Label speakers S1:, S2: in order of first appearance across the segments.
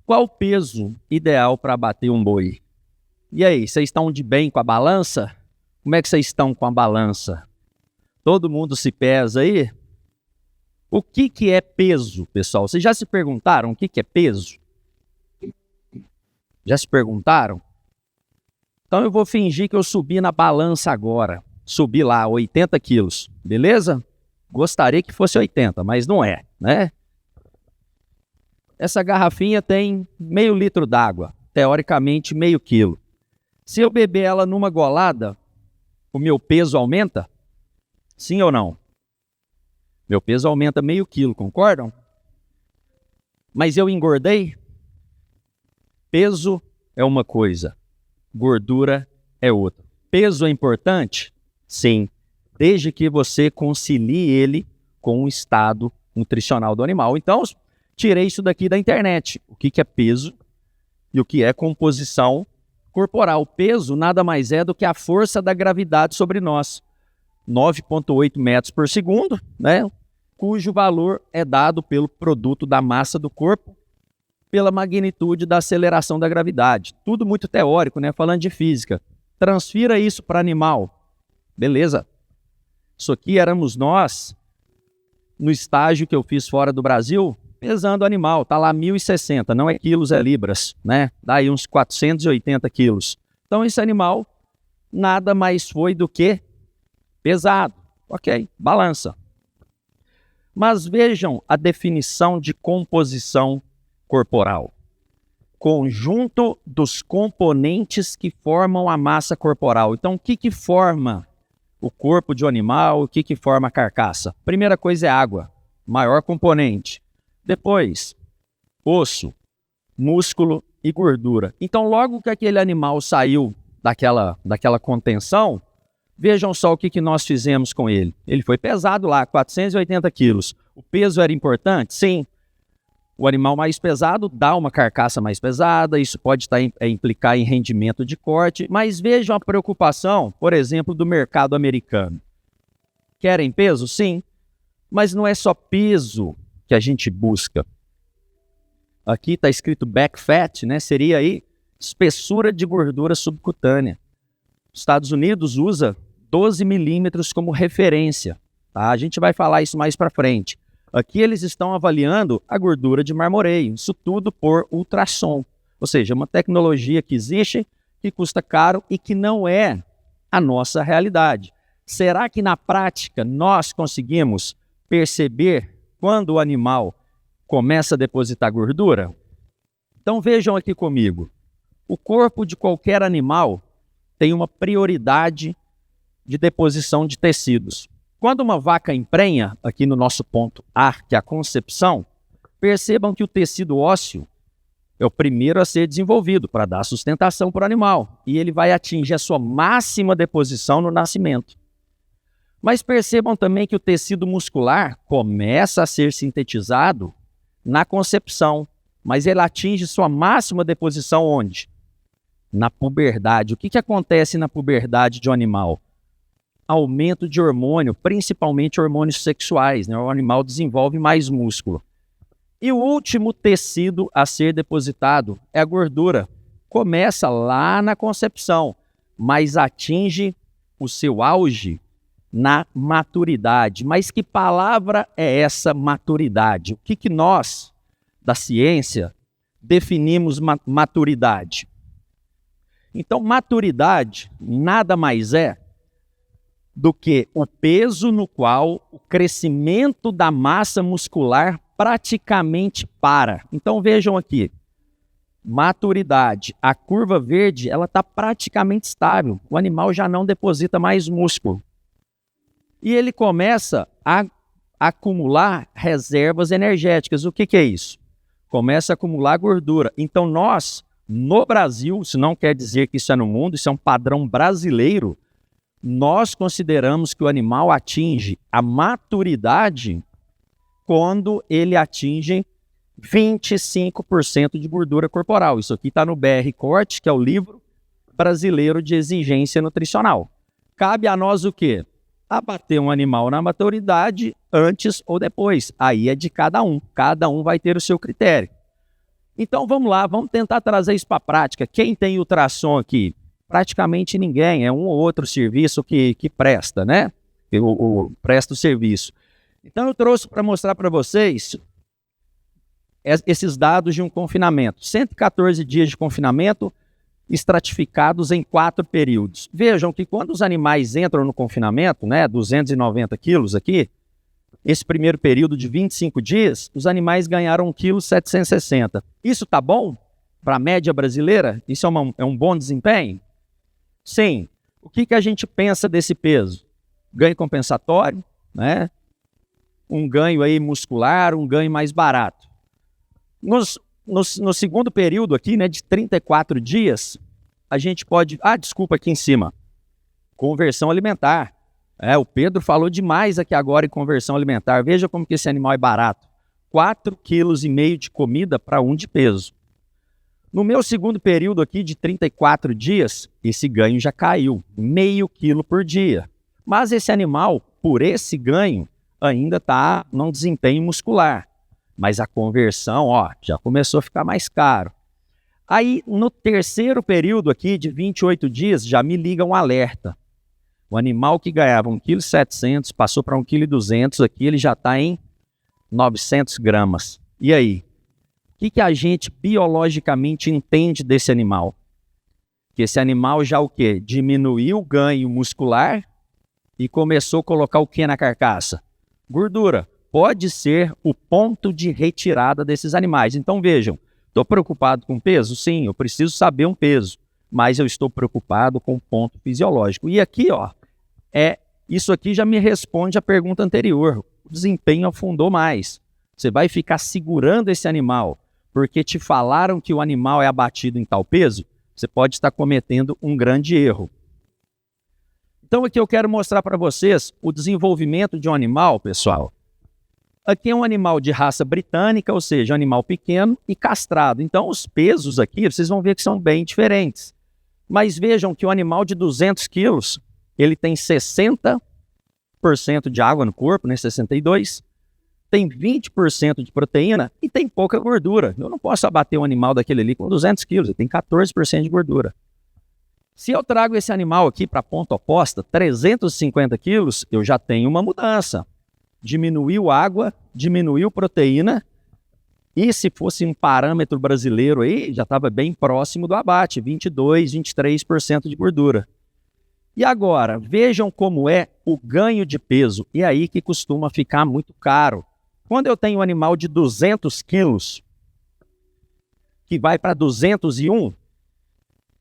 S1: Qual o peso ideal para abater um boi? E aí, vocês estão de bem com a balança? Como é que vocês estão com a balança? Todo mundo se pesa aí? O que é peso, pessoal? Vocês já se perguntaram o que é peso? Já se perguntaram? Então eu vou fingir que eu subi na balança agora. Subi lá 80 quilos, beleza? Gostaria que fosse 80, mas não é, né? Essa garrafinha tem meio litro d'água, teoricamente meio quilo. Se eu beber ela numa golada, o meu peso aumenta? Sim ou não? Meu peso aumenta meio quilo, concordam? Mas eu engordei? Peso é uma coisa, gordura é outra. Peso é importante? Sim, desde que você concilie ele com o estado nutricional do animal. Então, tirei isso daqui da internet. O que é peso e o que é composição corporal. O peso nada mais é do que a força da gravidade sobre nós. 9,8 metros por segundo, né? Cujo valor é dado pelo produto da massa do corpo, pela magnitude da aceleração da gravidade. Tudo muito teórico, né? Falando de física. Transfira isso para animal. Beleza. Isso aqui éramos nós, no estágio que eu fiz fora do Brasil, pesando o animal. Está lá 1.060, não é quilos, é libras, né? Dá aí uns 480 quilos. Então esse animal nada mais foi do que pesado. Ok, balança. Mas vejam a definição de composição corporal. Conjunto dos componentes que formam a massa corporal. Então, o que forma o corpo de um animal? O que forma a carcaça? Primeira coisa é água, maior componente. Depois, osso, músculo e gordura. Então, logo que aquele animal saiu daquela contenção, vejam só o que nós fizemos com ele. Ele foi pesado lá, 480 quilos. O peso era importante? Sim. O animal mais pesado dá uma carcaça mais pesada, isso pode implicar em rendimento de corte, mas vejam a preocupação, por exemplo, do mercado americano. Querem peso? Sim, mas não é só peso que a gente busca. Aqui está escrito back fat, né? Seria aí espessura de gordura subcutânea. Os Estados Unidos usa 12 milímetros como referência. Tá? A gente vai falar isso mais para frente. Aqui eles estão avaliando a gordura de marmoreio, isso tudo por ultrassom. Ou seja, uma tecnologia que existe, que custa caro e que não é a nossa realidade. Será que na prática nós conseguimos perceber quando o animal começa a depositar gordura? Então vejam aqui comigo. O corpo de qualquer animal tem uma prioridade de deposição de tecidos. Quando uma vaca emprenha, aqui no nosso ponto A, que é a concepção, percebam que o tecido ósseo é o primeiro a ser desenvolvido para dar sustentação para o animal. E ele vai atingir a sua máxima deposição no nascimento. Mas percebam também que o tecido muscular começa a ser sintetizado na concepção, mas ele atinge sua máxima deposição onde? Na puberdade. O que acontece na puberdade de um animal? Aumento de hormônio, principalmente hormônios sexuais, né? O animal desenvolve mais músculo. E o último tecido a ser depositado é a gordura. Começa lá na concepção, mas atinge o seu auge na maturidade. Mas que palavra é essa maturidade? O que nós, da ciência, definimos maturidade? Então, maturidade nada mais é do que o peso no qual o crescimento da massa muscular praticamente para. Então vejam aqui, maturidade, a curva verde ela está praticamente estável, o animal já não deposita mais músculo. E ele começa a acumular reservas energéticas. O que é isso? Começa a acumular gordura. Então nós, no Brasil, isso não quer dizer que isso é no mundo, isso é um padrão brasileiro, nós consideramos que o animal atinge a maturidade quando ele atinge 25% de gordura corporal. Isso aqui está no BR Corte, que é o livro brasileiro de exigência nutricional. Cabe a nós o quê? abater um animal na maturidade antes ou depois. Aí é de cada um vai ter o seu critério. Então vamos lá, vamos tentar trazer isso para a prática. Quem tem ultrassom aqui? Praticamente ninguém, é um ou outro serviço que presta, né? Presta o serviço. Então eu trouxe para mostrar para vocês esses dados de um confinamento. 114 dias de confinamento estratificados em 4 períodos. Vejam que quando os animais entram no confinamento, né, 290 quilos aqui, esse primeiro período de 25 dias, os animais ganharam 1,760 kg. Isso está bom para a média brasileira? Isso é um bom desempenho? Sim. O que a gente pensa desse peso? Ganho compensatório, né? Um ganho aí muscular, um ganho mais barato. No segundo período aqui, né, de 34 dias, a gente pode... desculpa, aqui em cima. Conversão alimentar. O Pedro falou demais aqui agora em conversão alimentar. Veja como que esse animal é barato. 4,5 kg de comida para 1 de peso. No meu segundo período aqui de 34 dias, esse ganho já caiu. Meio quilo por dia. Mas esse animal, por esse ganho, ainda está num desempenho muscular. Mas a conversão, já começou a ficar mais caro. Aí, no terceiro período aqui, de 28 dias, já me liga um alerta. O animal que ganhava 1,7 kg, passou para 1,2 kg, aqui ele já está em 900 gramas. E aí? O que a gente biologicamente entende desse animal? Que esse animal já o quê? Diminuiu o ganho muscular e começou a colocar o que na carcaça? Gordura. Pode ser o ponto de retirada desses animais. Então vejam, estou preocupado com peso? Sim, eu preciso saber um peso, mas eu estou preocupado com o ponto fisiológico. E aqui, isso aqui já me responde a pergunta anterior. O desempenho afundou mais. Você vai ficar segurando esse animal porque te falaram que o animal é abatido em tal peso? Você pode estar cometendo um grande erro. Então aqui eu quero mostrar para vocês o desenvolvimento de um animal, pessoal. Aqui é um animal de raça britânica, ou seja, um animal pequeno e castrado. Então os pesos aqui, vocês vão ver que são bem diferentes. Mas vejam que o animal de 200 quilos, ele tem 60% de água no corpo, né, 62%, tem 20% de proteína e tem pouca gordura. Eu não posso abater um animal daquele ali com 200 quilos, ele tem 14% de gordura. Se eu trago esse animal aqui para a ponta oposta, 350 quilos, eu já tenho uma mudança. Diminuiu água, diminuiu proteína, e se fosse um parâmetro brasileiro aí, já estava bem próximo do abate, 22%, 23% de gordura. E agora, vejam como é o ganho de peso, e aí que costuma ficar muito caro. Quando eu tenho um animal de 200 quilos, que vai para 201,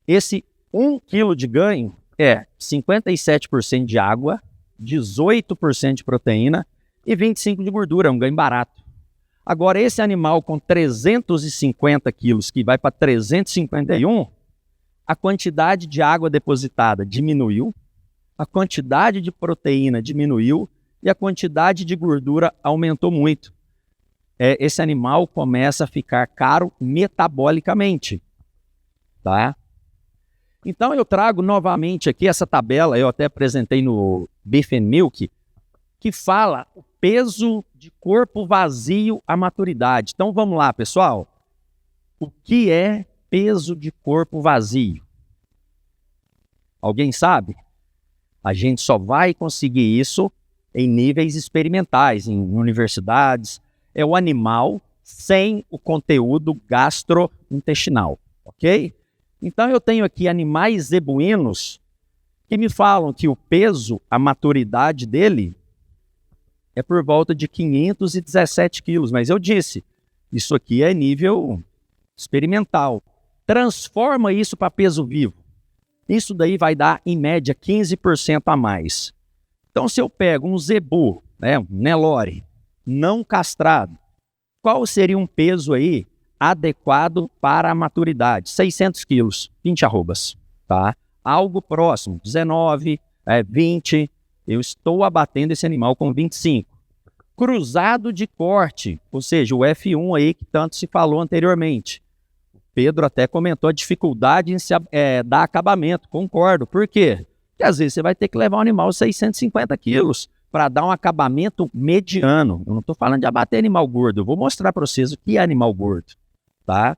S1: esse 1 quilo de ganho é 57% de água, 18% de proteína, e 25 de gordura, é um ganho barato. Agora, esse animal com 350 quilos, que vai para 351, a quantidade de água depositada diminuiu, a quantidade de proteína diminuiu e a quantidade de gordura aumentou muito. Esse animal começa a ficar caro metabolicamente, tá? Então, eu trago novamente aqui essa tabela, eu até apresentei no Beef and Milk, que fala o peso de corpo vazio à maturidade. Então vamos lá, pessoal. O que é peso de corpo vazio? Alguém sabe? A gente só vai conseguir isso em níveis experimentais, em universidades. É o animal sem o conteúdo gastrointestinal, ok? Então eu tenho aqui animais zebuínos que me falam que o peso, a maturidade dele é por volta de 517 quilos, mas eu disse, isso aqui é nível experimental. Transforma isso para peso vivo. Isso daí vai dar, em média, 15% a mais. Então, se eu pego um zebu, um Nelore, não castrado, qual seria um peso aí adequado para a maturidade? 600 quilos, 20 arrobas, tá? Algo próximo, 19, 20... Eu estou abatendo esse animal com 25. Cruzado de corte, ou seja, o F1 aí que tanto se falou anteriormente. O Pedro até comentou a dificuldade em dar acabamento. Concordo. Por quê? que às vezes você vai ter que levar um animal 650 quilos para dar um acabamento mediano. Eu não estou falando de abater animal gordo, eu vou mostrar para vocês o que é animal gordo, tá?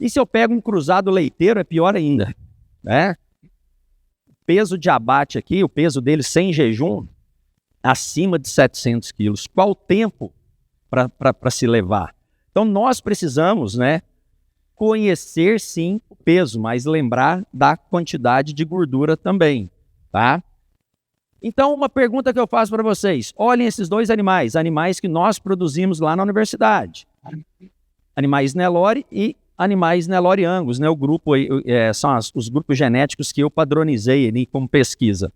S1: E se eu pego um cruzado leiteiro, é pior ainda, né? O peso de abate aqui, o peso dele sem jejum, acima de 700 quilos. Qual o tempo para se levar? Então, nós precisamos, né, conhecer, sim, o peso, mas lembrar da quantidade de gordura também, tá? Então, uma pergunta que eu faço para vocês. Olhem esses dois animais, animais que nós produzimos lá na universidade. Animais Nelore e animais Nelore Angus, né? O grupo são os grupos genéticos que eu padronizei ali como pesquisa.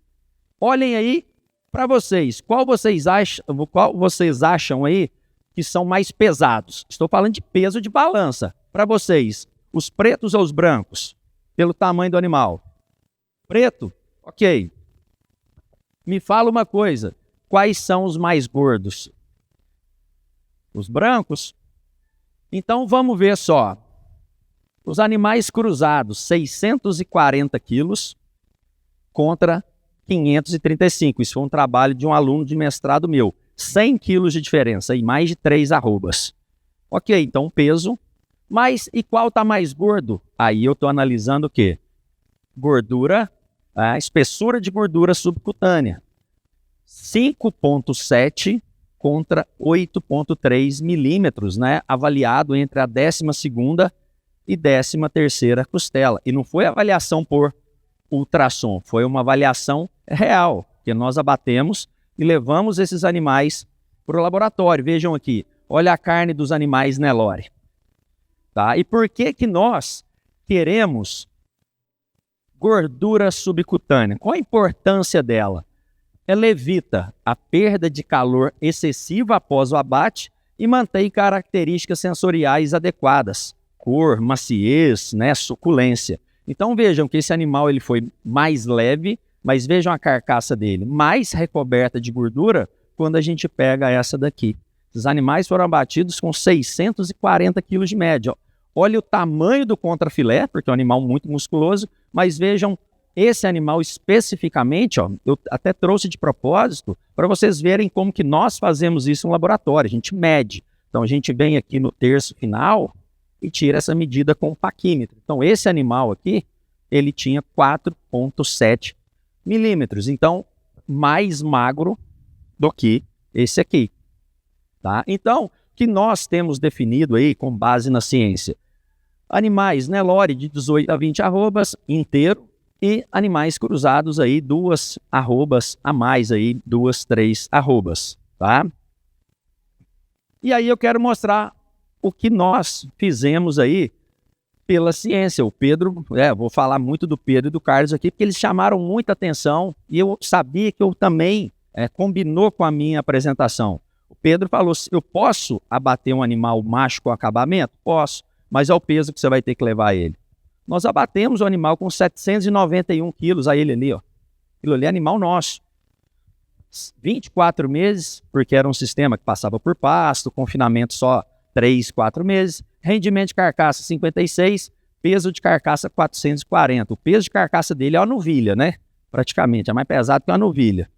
S1: Olhem aí para vocês, qual vocês acham aí que são mais pesados? Estou falando de peso de balança. Para vocês, os pretos ou os brancos? Pelo tamanho do animal. Preto? Ok. Me fala uma coisa, quais são os mais gordos? Os brancos? Então vamos ver só. Os animais cruzados, 640 quilos contra 535. Isso foi um trabalho de um aluno de mestrado meu. 100 quilos de diferença e mais de 3 arrobas. Ok, então peso. Mas e qual está mais gordo? Aí eu estou analisando o quê? Gordura, a espessura de gordura subcutânea. 5,7 contra 8,3 milímetros, né? Avaliado entre a 12ª e 13ª costela. E não foi avaliação por ultrassom, foi uma avaliação real, que nós abatemos e levamos esses animais para o laboratório. Vejam aqui, olha a carne dos animais Nelore. Tá? E por que que nós queremos gordura subcutânea? Qual a importância dela? Ela evita a perda de calor excessiva após o abate e mantém características sensoriais adequadas, cor, maciez, né, suculência. Então vejam que esse animal ele foi mais leve, mas vejam a carcaça dele, mais recoberta de gordura quando a gente pega essa daqui. Os animais foram abatidos com 640 quilos de média. Olha o tamanho do contrafilé, porque é um animal muito musculoso, mas vejam esse animal especificamente, ó, eu até trouxe de propósito para vocês verem como que nós fazemos isso no laboratório. A gente mede. Então a gente vem aqui no terço final e tira essa medida com o paquímetro. Então esse animal aqui, ele tinha 4,7 milímetros. Então, mais magro do que esse aqui. Tá? Então, o que nós temos definido aí com base na ciência? Animais Nelore de 18 a 20 arrobas inteiro e animais cruzados aí 2 arrobas a mais aí, 2, 3 arrobas, tá? E aí eu quero mostrar o que nós fizemos aí pela ciência. O Pedro, vou falar muito do Pedro e do Carlos aqui, porque eles chamaram muita atenção e eu sabia que eu também combinou com a minha apresentação. O Pedro falou, eu posso abater um animal macho com acabamento? Posso, mas é o peso que você vai ter que levar ele. Nós abatemos o animal com 791 quilos, a ele ali, ó. Aquilo ali é animal nosso. 24 meses, porque era um sistema que passava por pasto, confinamento só 3, 4 meses, rendimento de carcaça 56, peso de carcaça 440. O peso de carcaça dele é uma novilha, né? Praticamente, é mais pesado que uma novilha.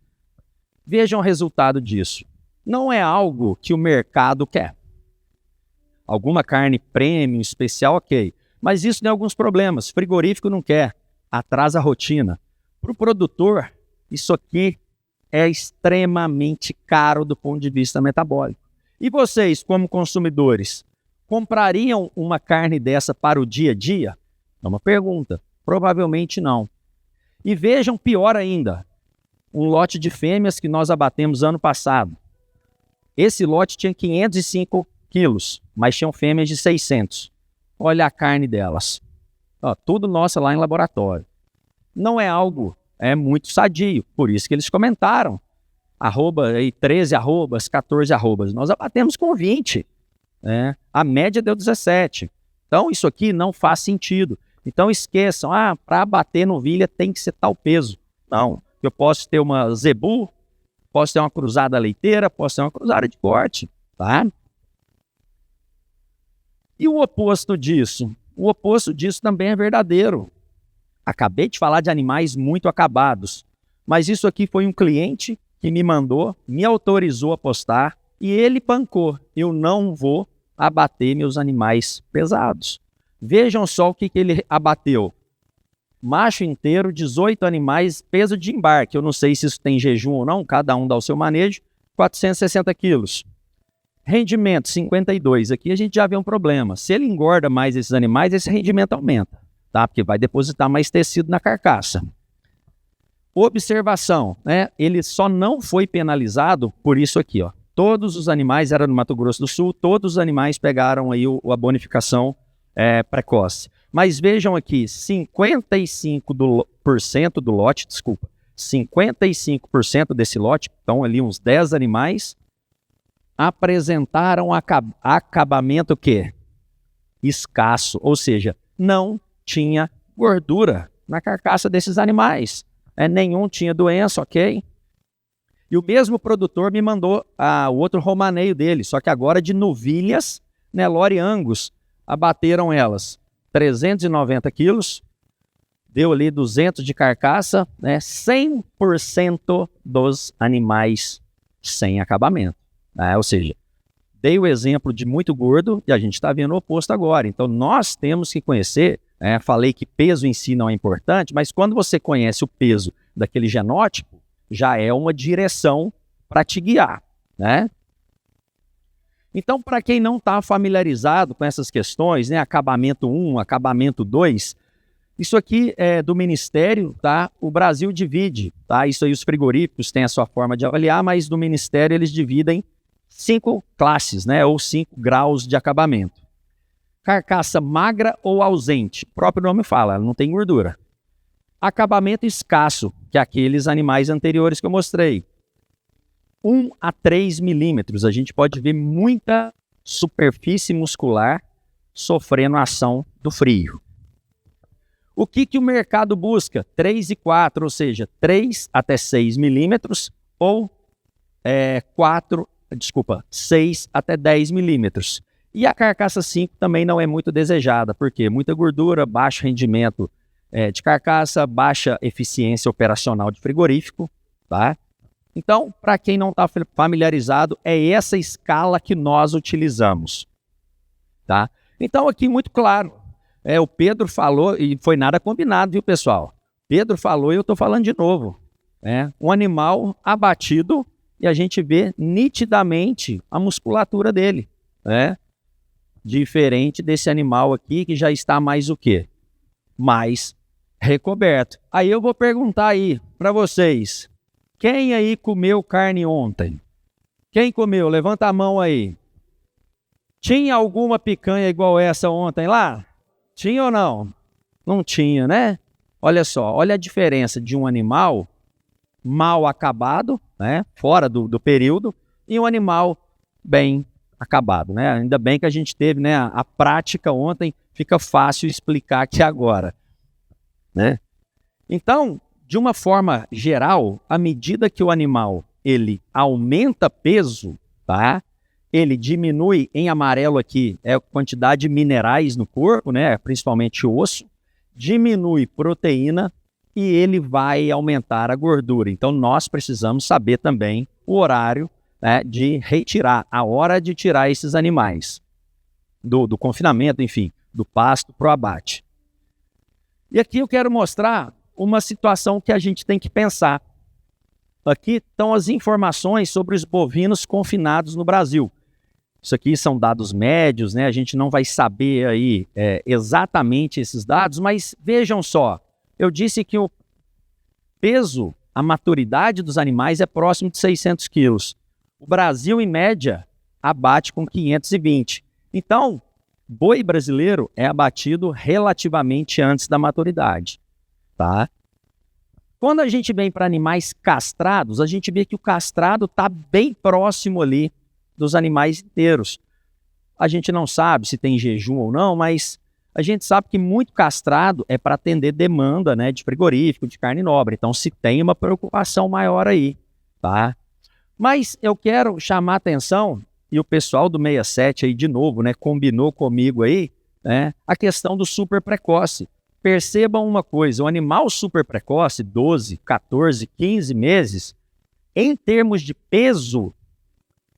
S1: Vejam o resultado disso. Não é algo que o mercado quer. Alguma carne premium, especial, ok. Mas isso tem alguns problemas. Frigorífico não quer, atrasa a rotina. Para o produtor, isso aqui é extremamente caro do ponto de vista metabólico. E vocês, como consumidores, comprariam uma carne dessa para o dia a dia? É uma pergunta. Provavelmente não. E vejam pior ainda, um lote de fêmeas que nós abatemos ano passado. Esse lote tinha 505 quilos, mas tinham fêmeas de 600. Olha a carne delas. Ó, tudo nossa lá em laboratório. Não é algo muito sadio, por isso que eles comentaram. Arroba, aí, 13 arrobas, 14 arrobas. Nós abatemos com 20. A média deu 17. Então isso aqui não faz sentido. Então esqueçam, para abater novilha tem que ser tal peso. Não, eu posso ter uma zebu, posso ter uma cruzada leiteira, posso ter uma cruzada de corte, tá? E o oposto disso? O oposto disso também é verdadeiro. Acabei de falar de animais muito acabados. Mas isso aqui foi um cliente que me mandou, me autorizou a postar e ele bancou. Eu não vou abater meus animais pesados. Vejam só o que ele abateu. Macho inteiro, 18 animais, peso de embarque. Eu não sei se isso tem jejum ou não, cada um dá o seu manejo, 460 quilos. Rendimento, 52. Aqui a gente já vê um problema. Se ele engorda mais esses animais, esse rendimento aumenta, tá? Porque vai depositar mais tecido na carcaça. Observação, né? Ele só não foi penalizado por isso aqui, ó. Todos os animais, era no Mato Grosso do Sul, todos os animais pegaram aí a bonificação precoce. Mas vejam aqui, 55% do lote, 55% desse lote, então ali uns 10 animais, apresentaram acabamento o quê? Escasso, ou seja, não tinha gordura na carcaça desses animais. Nenhum tinha doença, ok? E o mesmo produtor me mandou o outro romaneio dele, só que agora de novilhas, Nelore e Angus, abateram elas 390 quilos, deu ali 200 de carcaça, né? 100% dos animais sem acabamento. Ou seja, dei o exemplo de muito gordo e a gente está vendo o oposto agora. Então nós temos que conhecer, falei que peso em si não é importante, mas quando você conhece o peso daquele genótipo, já é uma direção para te guiar, né? Então, para quem não está familiarizado com essas questões, né, acabamento 1, acabamento 2, isso aqui é do Ministério, tá? O Brasil divide, tá? Isso aí os frigoríficos têm a sua forma de avaliar, mas do Ministério eles dividem 5 classes, né, ou 5 graus de acabamento. Carcaça magra ou ausente, o próprio nome fala, ela não tem gordura. Acabamento escasso, que é aqueles animais anteriores que eu mostrei. 1 a 3 milímetros, a gente pode ver muita superfície muscular sofrendo a ação do frio. O que o mercado busca? 3 e 4, ou seja, 3 até 6 milímetros ou 6 até 10 milímetros. E a carcaça 5 também não é muito desejada, porque muita gordura, baixo rendimento de carcaça, baixa eficiência operacional de frigorífico, tá? Então, para quem não está familiarizado, é essa escala que nós utilizamos, tá? Então, aqui muito claro, o Pedro falou, e foi nada combinado, viu, pessoal? Pedro falou e eu estou falando de novo. Um animal abatido e a gente vê nitidamente a musculatura dele, né? Diferente desse animal aqui que já está mais o quê? Mais recoberto. Aí eu vou perguntar aí para vocês, quem aí comeu carne ontem? Quem comeu? Levanta a mão aí. Tinha alguma picanha igual essa ontem lá? Tinha ou não? Não tinha, né? Olha só, olha a diferença de um animal mal acabado, né? Fora do período, e um animal bem acabado, né? Ainda bem que a gente teve, né, a prática ontem, fica fácil explicar aqui agora, né? Então, de uma forma geral, à medida que o animal ele aumenta peso, tá? Ele diminui, em amarelo aqui, a quantidade de minerais no corpo, né? Principalmente osso, diminui proteína e ele vai aumentar a gordura. Então, nós precisamos saber também o horário, né, de retirar, a hora de tirar esses animais do confinamento, enfim, do pasto para o abate. E aqui eu quero mostrar uma situação que a gente tem que pensar. Aqui estão as informações sobre os bovinos confinados no Brasil. Isso aqui são dados médios, né? A gente não vai saber aí exatamente esses dados, mas vejam só, eu disse que o peso, a maturidade dos animais é próximo de 600 quilos. O Brasil, em média, abate com 520. Então, boi brasileiro é abatido relativamente antes da maturidade, tá? Quando a gente vem para animais castrados, a gente vê que o castrado está bem próximo ali dos animais inteiros. A gente não sabe se tem jejum ou não, mas a gente sabe que muito castrado é para atender demanda, né, de frigorífico, de carne nobre. Então, se tem uma preocupação maior aí, tá? Mas eu quero chamar a atenção, e o pessoal do 67 aí de novo, né, combinou comigo aí, né, a questão do super precoce. percebam uma coisa, o animal super precoce, 12, 14, 15 meses, em termos de peso,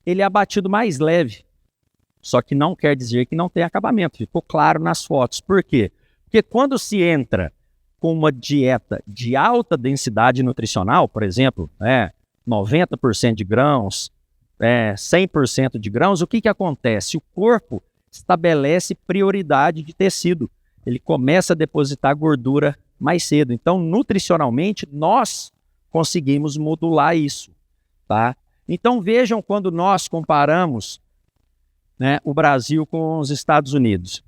S1: ele é abatido mais leve. Só que não quer dizer que não tem acabamento. Ficou claro nas fotos. Por quê? Porque quando se entra com uma dieta de alta densidade nutricional, por exemplo, 90% de grãos, 100% de grãos, o que acontece? O corpo estabelece prioridade de tecido. Ele começa a depositar gordura mais cedo. Então, nutricionalmente, nós conseguimos modular isso, tá? Então, vejam quando nós comparamos, né, o Brasil com os Estados Unidos.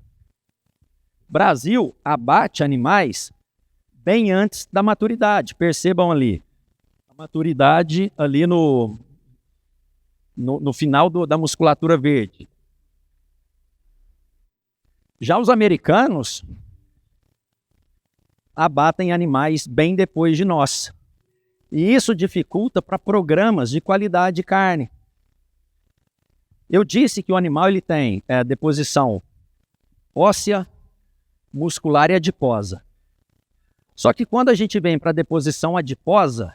S1: O Brasil abate animais bem antes da maturidade. Percebam ali, a maturidade ali no final da musculatura verde. Já os americanos abatem animais bem depois de nós. E isso dificulta para programas de qualidade de carne. Eu disse que o animal ele tem deposição óssea, muscular e adiposa. Só que quando a gente vem para a deposição adiposa,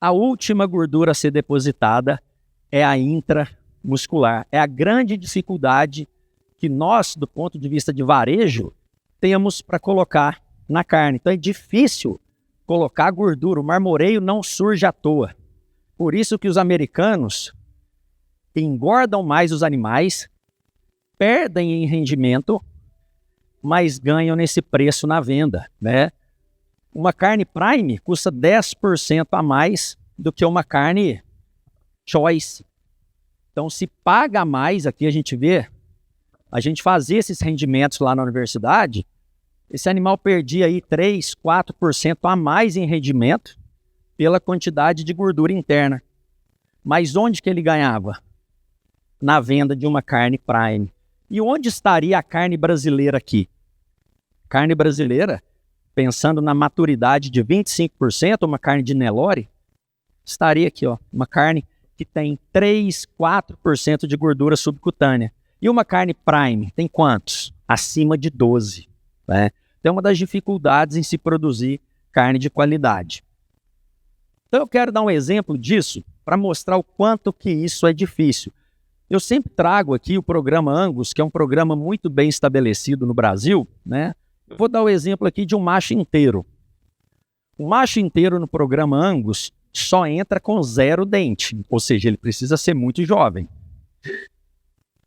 S1: a última gordura a ser depositada é a intramuscular. É a grande dificuldade que nós, do ponto de vista de varejo, temos para colocar na carne. Então é difícil colocar gordura. O marmoreio não surge à toa. Por isso que os americanos engordam mais os animais, perdem em rendimento, mas ganham nesse preço na venda, né? Uma carne prime custa 10% a mais do que uma carne choice. Então, se paga mais, aqui a gente vê, a gente fazia esses rendimentos lá na universidade, esse animal perdia aí 3%, 4% a mais em rendimento pela quantidade de gordura interna. Mas onde que ele ganhava? Na venda de uma carne prime. E onde estaria a carne brasileira aqui? Carne brasileira, pensando na maturidade de 25%, uma carne de Nelore, estaria aqui, ó, uma carne que tem 3, 4% de gordura subcutânea. E uma carne prime tem quantos? Acima de 12%. Né? Então, é uma das dificuldades em se produzir carne de qualidade. Então, eu quero dar um exemplo disso para mostrar o quanto que isso é difícil. Eu sempre trago aqui o programa Angus, que é um programa muito bem estabelecido no Brasil, né? Eu vou dar o exemplo aqui de um macho inteiro. O macho inteiro no programa Angus só entra com 0 dente, ou seja, ele precisa ser muito jovem.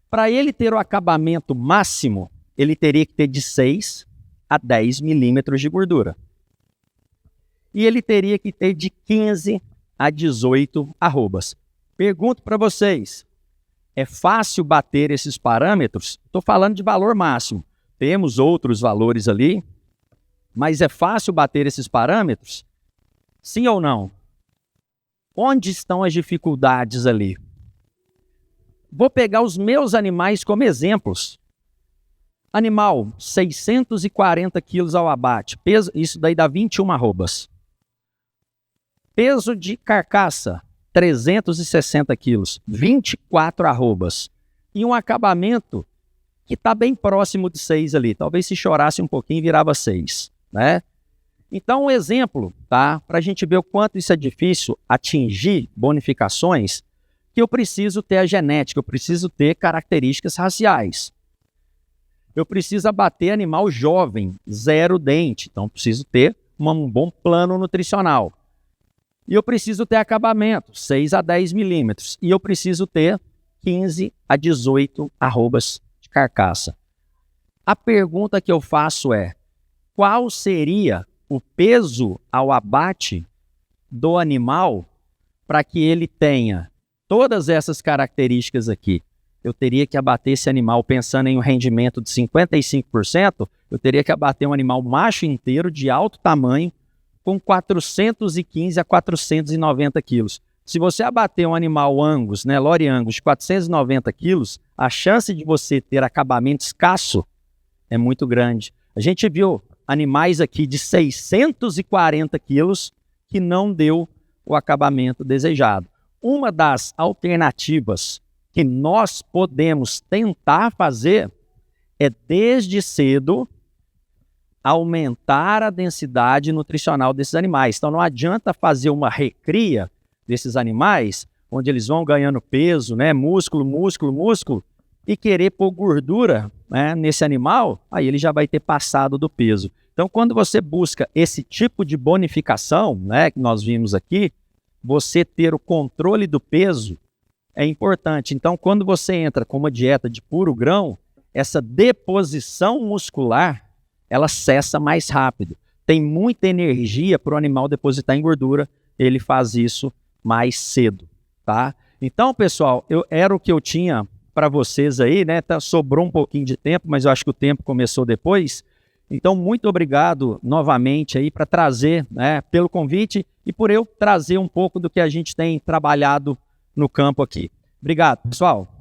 S1: Para ele ter o acabamento máximo, ele teria que ter de 6 a 10 milímetros de gordura. E ele teria que ter de 15 a 18 arrobas. Pergunto para vocês, é fácil bater esses parâmetros? Estou falando de valor máximo. Temos outros valores ali, mas é fácil bater esses parâmetros? Sim ou não? Onde estão as dificuldades ali? Vou pegar os meus animais como exemplos. Animal, 640 quilos ao abate. Peso, isso daí dá 21 arrobas. Peso de carcaça, 360 quilos, 24 arrobas. E um acabamento que está bem próximo de 6 ali. Talvez se chorasse um pouquinho, virava 6. Né? Então, um exemplo, tá? Para a gente ver o quanto isso é difícil atingir bonificações, que eu preciso ter a genética, eu preciso ter características raciais. Eu preciso abater animal jovem, 0 dente, então preciso ter um bom plano nutricional. E eu preciso ter acabamento, 6 a 10 milímetros. E eu preciso ter 15 a 18 arrobas de carcaça. A pergunta que eu faço é, qual seria o peso ao abate do animal para que ele tenha todas essas características aqui? Eu teria que abater esse animal pensando em um rendimento de 55%, eu teria que abater um animal macho inteiro de alto tamanho com 415 a 490 quilos. Se você abater um animal Angus, né, Lori Angus, de 490 quilos, a chance de você ter acabamento escasso é muito grande. A gente viu animais aqui de 640 quilos que não deu o acabamento desejado. Uma das alternativas que nós podemos tentar fazer é, desde cedo, aumentar a densidade nutricional desses animais. Então não adianta fazer uma recria desses animais, onde eles vão ganhando peso, né, músculo, e querer pôr gordura, né, nesse animal, aí ele já vai ter passado do peso. Então quando você busca esse tipo de bonificação, né, que nós vimos aqui, você ter o controle do peso é importante. Então quando você entra com uma dieta de puro grão, essa deposição muscular ela cessa mais rápido. Tem muita energia para o animal depositar em gordura, ele faz isso mais cedo, tá? Então, pessoal, era o que eu tinha para vocês aí, né? Sobrou um pouquinho de tempo, mas eu acho que o tempo começou depois. Então, muito obrigado novamente aí para trazer, né, pelo convite e por eu trazer um pouco do que a gente tem trabalhado no campo aqui. Obrigado, pessoal.